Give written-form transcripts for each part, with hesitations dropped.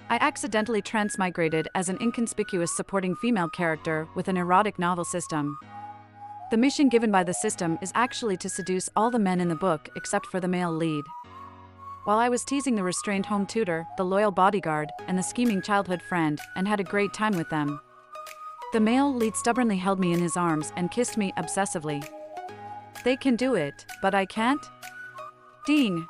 I accidentally transmigrated as an inconspicuous supporting female character with an erotic novel system. The mission given by the system is actually to seduce all the men in the book except for the male lead. While I was teasing the restrained home tutor, the loyal bodyguard, and the scheming childhood friend, and had a great time with them, the male lead stubbornly held me in his arms and kissed me obsessively. They can do it, but I can't? Ding!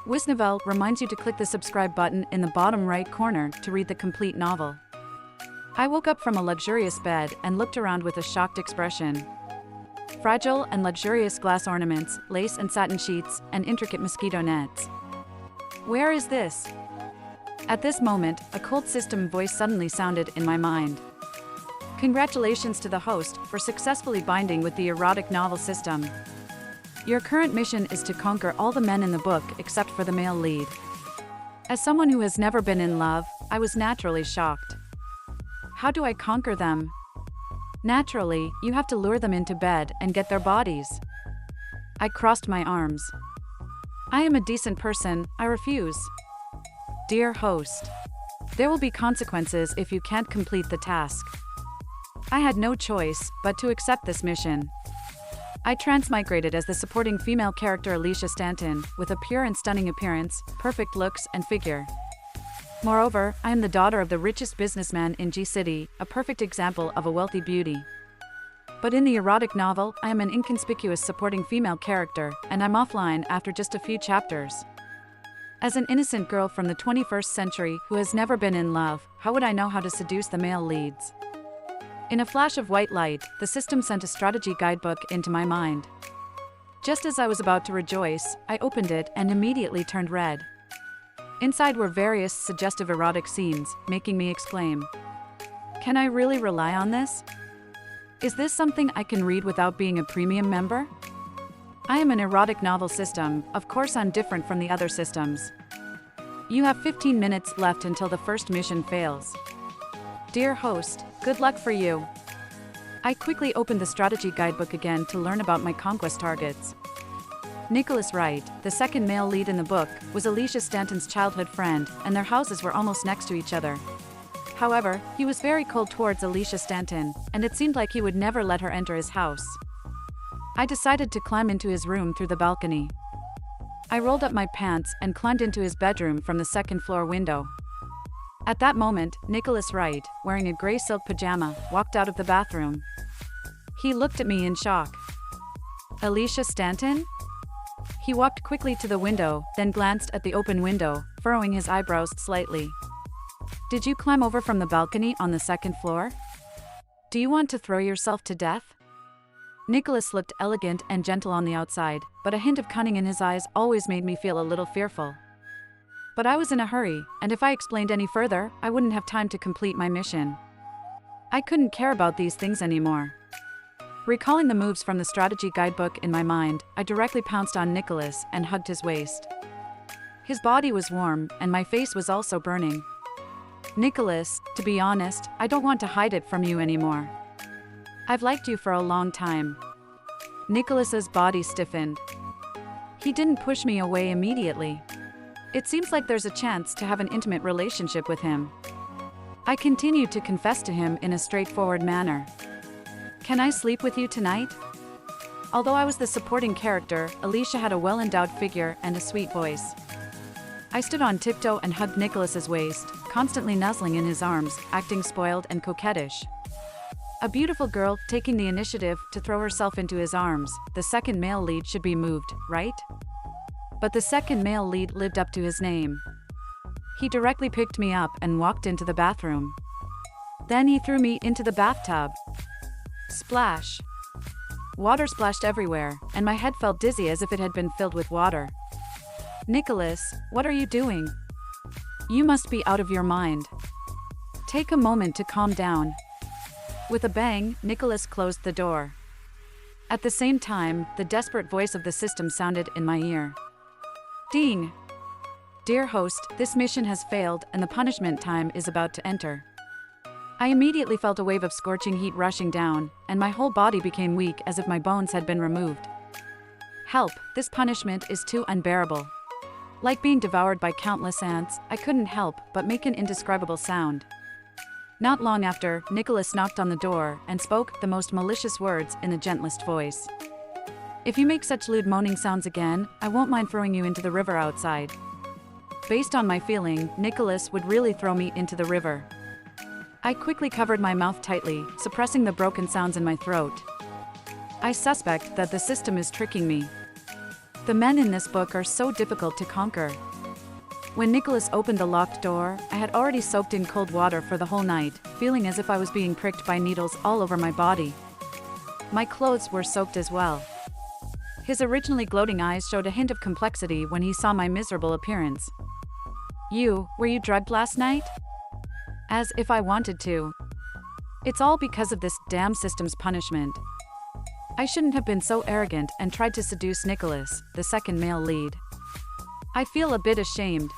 Wisnovel reminds you to click the subscribe button in the bottom right corner to read the complete novel. I woke up from a luxurious bed and looked around with a shocked expression. Fragile and luxurious glass ornaments, lace and satin sheets, and intricate mosquito nets. Where is this? At this moment, a cold system voice suddenly sounded in my mind. Congratulations to the host for successfully binding with the erotic novel system. Your current mission is to conquer all the men in the book except for the male lead. As someone who has never been in love, I was naturally shocked. How do I conquer them? Naturally, you have to lure them into bed and get their bodies. I crossed my arms. I am a decent person, I refuse. Dear host, there will be consequences if you can't complete the task. I had no choice but to accept this mission. I transmigrated as the supporting female character Alicia Stanton, with a pure and stunning appearance, perfect looks, and figure. Moreover, I am the daughter of the richest businessman in G-City, a perfect example of a wealthy beauty. But in the erotic novel, I am an inconspicuous supporting female character, and I'm offline after just a few chapters. As an innocent girl from the 21st century who has never been in love, how would I know how to seduce the male leads? In a flash of white light, the system sent a strategy guidebook into my mind. Just as I was about to rejoice, I opened it and immediately turned red. Inside were various suggestive erotic scenes, making me exclaim, "Can I really rely on this? Is this something I can read without being a premium member?" I am an erotic novel system, of course I'm different from the other systems. You have 15 minutes left until the first mission fails. Dear host, good luck for you. I quickly opened the strategy guidebook again to learn about my conquest targets. Nicholas Wright, the second male lead in the book, was Alicia Stanton's childhood friend, and their houses were almost next to each other. However, he was very cold towards Alicia Stanton, and it seemed like he would never let her enter his house. I decided to climb into his room through the balcony. I rolled up my pants and climbed into his bedroom from the second-floor window. At that moment, Nicholas Wright, wearing a gray silk pajama, walked out of the bathroom. He looked at me in shock. Alicia Stanton? He walked quickly to the window, then glanced at the open window, furrowing his eyebrows slightly. Did you climb over from the balcony on the second floor? Do you want to throw yourself to death? Nicholas looked elegant and gentle on the outside, but a hint of cunning in his eyes always made me feel a little fearful. But I was in a hurry, and if I explained any further, I wouldn't have time to complete my mission. I couldn't care about these things anymore. Recalling the moves from the strategy guidebook in my mind, I directly pounced on Nicholas and hugged his waist. His body was warm, and my face was also burning. Nicholas, to be honest, I don't want to hide it from you anymore. I've liked you for a long time. Nicholas's body stiffened. He didn't push me away immediately. It seems like there's a chance to have an intimate relationship with him. I continued to confess to him in a straightforward manner. Can I sleep with you tonight? Although I was the supporting character, Alicia had a well-endowed figure and a sweet voice. I stood on tiptoe and hugged Nicholas's waist, constantly nuzzling in his arms, acting spoiled and coquettish. A beautiful girl taking the initiative to throw herself into his arms, the second male lead should be moved, right? But the second male lead lived up to his name. He directly picked me up and walked into the bathroom. Then he threw me into the bathtub. Splash! Water splashed everywhere, and my head felt dizzy as if it had been filled with water. Nicholas, what are you doing? You must be out of your mind. Take a moment to calm down. With a bang, Nicholas closed the door. At the same time, the desperate voice of the system sounded in my ear. Ding! Dear host, this mission has failed and the punishment time is about to enter. I immediately felt a wave of scorching heat rushing down, and my whole body became weak as if my bones had been removed. Help, this punishment is too unbearable. Like being devoured by countless ants, I couldn't help but make an indescribable sound. Not long after, Nicholas knocked on the door and spoke the most malicious words in the gentlest voice. "If you make such lewd moaning sounds again, I won't mind throwing you into the river outside." Based on my feeling, Nicholas would really throw me into the river. I quickly covered my mouth tightly, suppressing the broken sounds in my throat. I suspect that the system is tricking me. The men in this book are so difficult to conquer. When Nicholas opened the locked door, I had already soaked in cold water for the whole night, feeling as if I was being pricked by needles all over my body. My clothes were soaked as well. His originally gloating eyes showed a hint of complexity when he saw my miserable appearance. Were you drugged last night?" As if I wanted to. It's all because of this damn system's punishment. I shouldn't have been so arrogant and tried to seduce Nicholas, the second male lead. I feel a bit ashamed.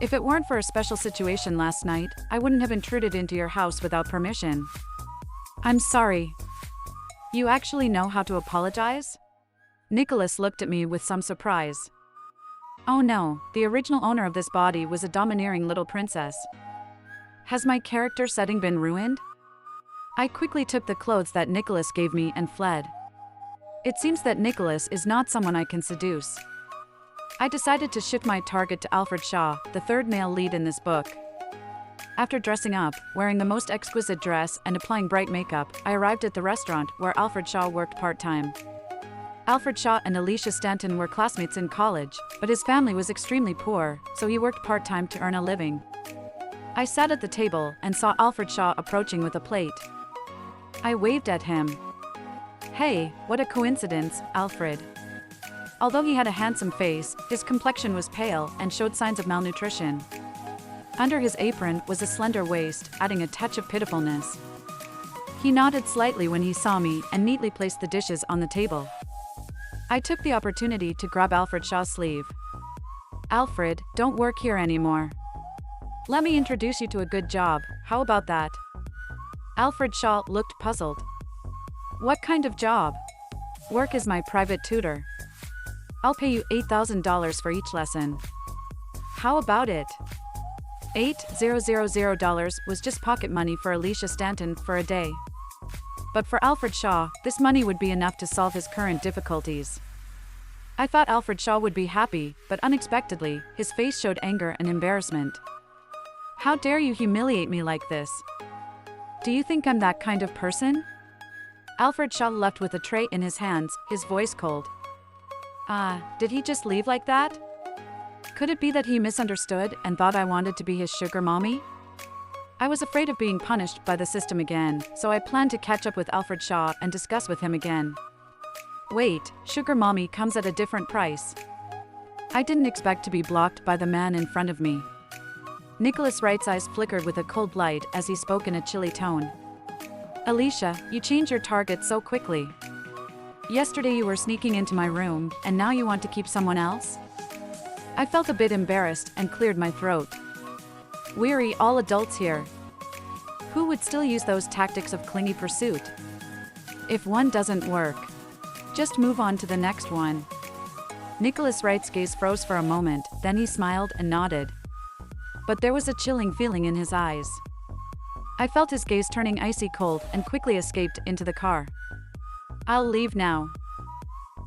If it weren't for a special situation last night, I wouldn't have intruded into your house without permission. I'm sorry. You actually know how to apologize? Nicholas looked at me with some surprise. Oh no, the original owner of this body was a domineering little princess. Has my character setting been ruined? I quickly took the clothes that Nicholas gave me and fled. It seems that Nicholas is not someone I can seduce. I decided to shift my target to Alfred Shaw, the third male lead in this book. After dressing up, wearing the most exquisite dress and applying bright makeup, I arrived at the restaurant where Alfred Shaw worked part-time. Alfred Shaw and Alicia Stanton were classmates in college, but his family was extremely poor, so he worked part-time to earn a living. I sat at the table and saw Alfred Shaw approaching with a plate. I waved at him. Hey, what a coincidence, Alfred. Although he had a handsome face, his complexion was pale and showed signs of malnutrition. Under his apron was a slender waist, adding a touch of pitifulness. He nodded slightly when he saw me and neatly placed the dishes on the table. I took the opportunity to grab Alfred Shaw's sleeve. Alfred, don't work here anymore. Let me introduce you to a good job, how about that? Alfred Shaw looked puzzled. What kind of job? Work as my private tutor. I'll pay you $8,000 for each lesson. How about it? $8,000 was just pocket money for Alicia Stanton for a day. But for Alfred Shaw, this money would be enough to solve his current difficulties. I thought Alfred Shaw would be happy, but unexpectedly, his face showed anger and embarrassment. How dare you humiliate me like this? Do you think I'm that kind of person? Alfred Shaw left with a tray in his hands, his voice cold. Did he just leave like that? Could it be that he misunderstood and thought I wanted to be his sugar mommy? I was afraid of being punished by the system again, so I planned to catch up with Alfred Shaw and discuss with him again. Wait, sugar mommy comes at a different price. I didn't expect to be blocked by the man in front of me. Nicholas Wright's eyes flickered with a cold light as he spoke in a chilly tone. Alicia, you change your target so quickly. Yesterday you were sneaking into my room, and now you want to keep someone else? I felt a bit embarrassed and cleared my throat. We're all adults here. Who would still use those tactics of clingy pursuit? If one doesn't work, just move on to the next one. Nicholas Wright's gaze froze for a moment, then he smiled and nodded. But there was a chilling feeling in his eyes. I felt his gaze turning icy cold and quickly escaped into the car. I'll leave now.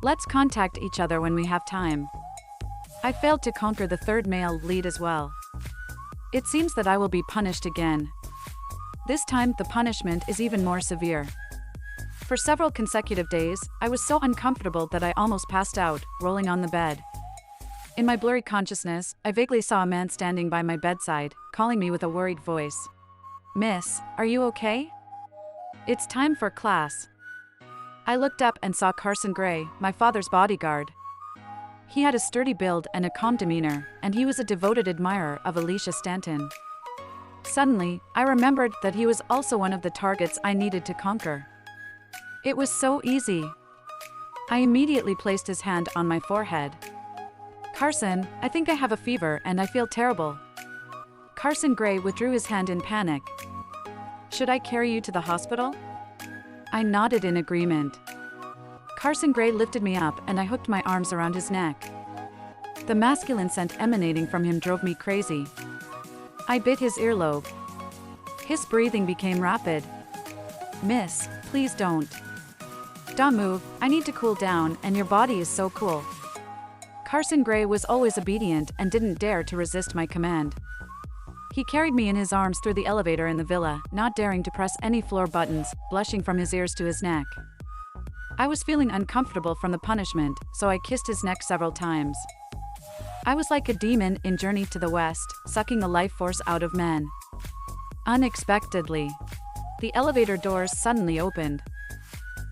Let's contact each other when we have time. I failed to conquer the third male lead as well. It seems that I will be punished again. This time, the punishment is even more severe. For several consecutive days, I was so uncomfortable that I almost passed out, rolling on the bed. In my blurry consciousness, I vaguely saw a man standing by my bedside, calling me with a worried voice. Miss, are you okay? It's time for class. I looked up and saw Carson Gray, my father's bodyguard. He had a sturdy build and a calm demeanor, and he was a devoted admirer of Alicia Stanton. Suddenly, I remembered that he was also one of the targets I needed to conquer. It was so easy. I immediately placed his hand on my forehead. Carson, I think I have a fever and I feel terrible. Carson Gray withdrew his hand in panic. Should I carry you to the hospital? I nodded in agreement. Carson Gray lifted me up and I hooked my arms around his neck. The masculine scent emanating from him drove me crazy. I bit his earlobe. His breathing became rapid. "Miss, please don't. Don't move, I need to cool down, and your body is so cool." Carson Gray was always obedient and didn't dare to resist my command. He carried me in his arms through the elevator in the villa, not daring to press any floor buttons, blushing from his ears to his neck. I was feeling uncomfortable from the punishment, so I kissed his neck several times. I was like a demon in Journey to the West, sucking the life force out of men. Unexpectedly, the elevator doors suddenly opened.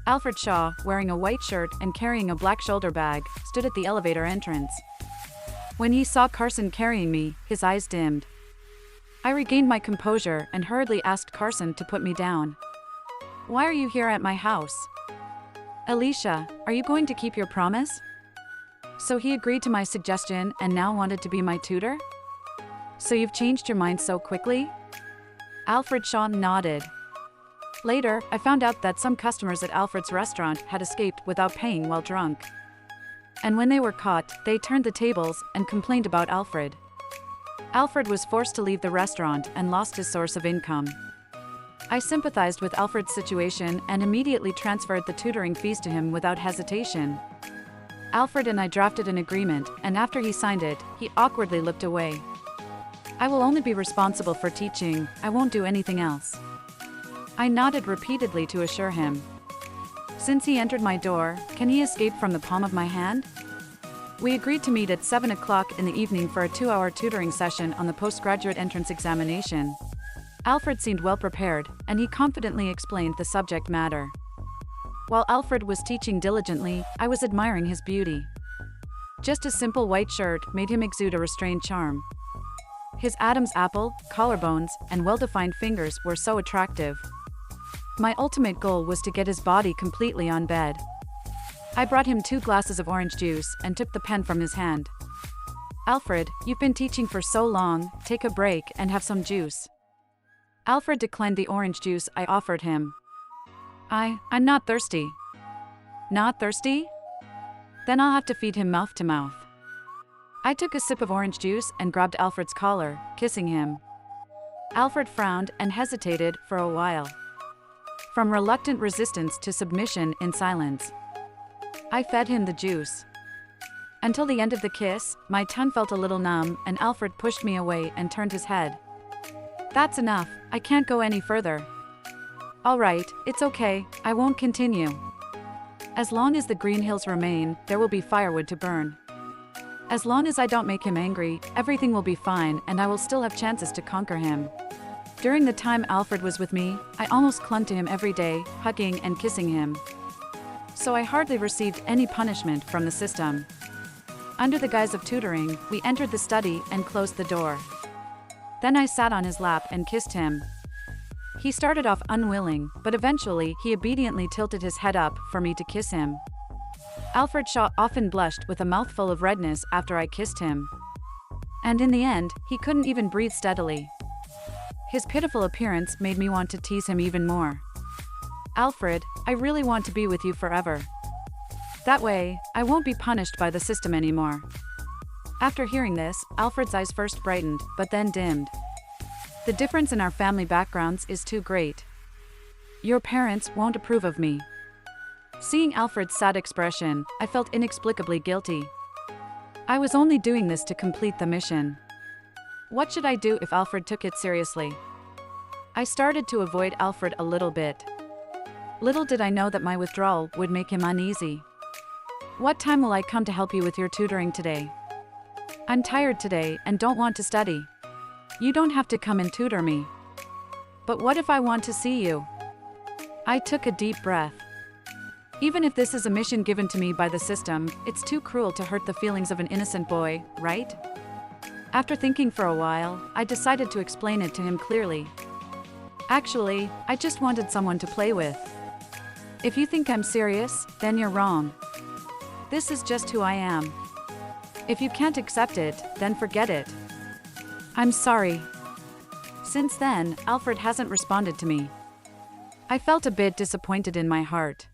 Alfred Shaw, wearing a white shirt and carrying a black shoulder bag, stood at the elevator entrance. When he saw Carson carrying me, his eyes dimmed. I regained my composure and hurriedly asked Carson to put me down. "Why are you here at my house?" "Alicia, are you going to keep your promise?" So he agreed to my suggestion and now wanted to be my tutor? "So you've changed your mind so quickly?" Alfred Shaw nodded. Later, I found out that some customers at Alfred's restaurant had escaped without paying while drunk. And when they were caught, they turned the tables and complained about Alfred. Alfred was forced to leave the restaurant and lost his source of income. I sympathized with Alfred's situation and immediately transferred the tutoring fees to him without hesitation. Alfred and I drafted an agreement, and after he signed it, he awkwardly looked away. "I will only be responsible for teaching, I won't do anything else." I nodded repeatedly to assure him. Since he entered my door, can he escape from the palm of my hand? We agreed to meet at 7 o'clock in the evening for a 2-hour tutoring session on the postgraduate entrance examination. Alfred seemed well prepared, and he confidently explained the subject matter. While Alfred was teaching diligently, I was admiring his beauty. Just a simple white shirt made him exude a restrained charm. His Adam's apple, collarbones, and well-defined fingers were so attractive. My ultimate goal was to get his body completely on bed. I brought him 2 glasses of orange juice and took the pen from his hand. "Alfred, you've been teaching for so long, take a break and have some juice." Alfred declined the orange juice I offered him. I'm not thirsty." "Not thirsty? Then I'll have to feed him mouth to mouth." I took a sip of orange juice and grabbed Alfred's collar, kissing him. Alfred frowned and hesitated for a while. From reluctant resistance to submission in silence. I fed him the juice. Until the end of the kiss, my tongue felt a little numb and Alfred pushed me away and turned his head. "That's enough, I can't go any further." "All right, it's okay, I won't continue. As long as the green hills remain, there will be firewood to burn. As long as I don't make him angry, everything will be fine and I will still have chances to conquer him." During the time Alfred was with me, I almost clung to him every day, hugging and kissing him. So I hardly received any punishment from the system. Under the guise of tutoring, we entered the study and closed the door. Then I sat on his lap and kissed him. He started off unwilling, but eventually he obediently tilted his head up for me to kiss him. Alfred Shaw often blushed with a mouthful of redness after I kissed him. And in the end, he couldn't even breathe steadily. His pitiful appearance made me want to tease him even more. "Alfred, I really want to be with you forever. That way, I won't be punished by the system anymore." After hearing this, Alfred's eyes first brightened, but then dimmed. "The difference in our family backgrounds is too great. Your parents won't approve of me." Seeing Alfred's sad expression, I felt inexplicably guilty. I was only doing this to complete the mission. What should I do if Alfred took it seriously? I started to avoid Alfred a little bit. Little did I know that my withdrawal would make him uneasy. "What time will I come to help you with your tutoring today? I'm tired today and don't want to study." "You don't have to come and tutor me." "But what if I want to see you?" I took a deep breath. Even if this is a mission given to me by the system, it's too cruel to hurt the feelings of an innocent boy, right? After thinking for a while, I decided to explain it to him clearly. "Actually, I just wanted someone to play with. If you think I'm serious, then you're wrong. This is just who I am. If you can't accept it, then forget it." "I'm sorry." Since then, Alfred hasn't responded to me. I felt a bit disappointed in my heart.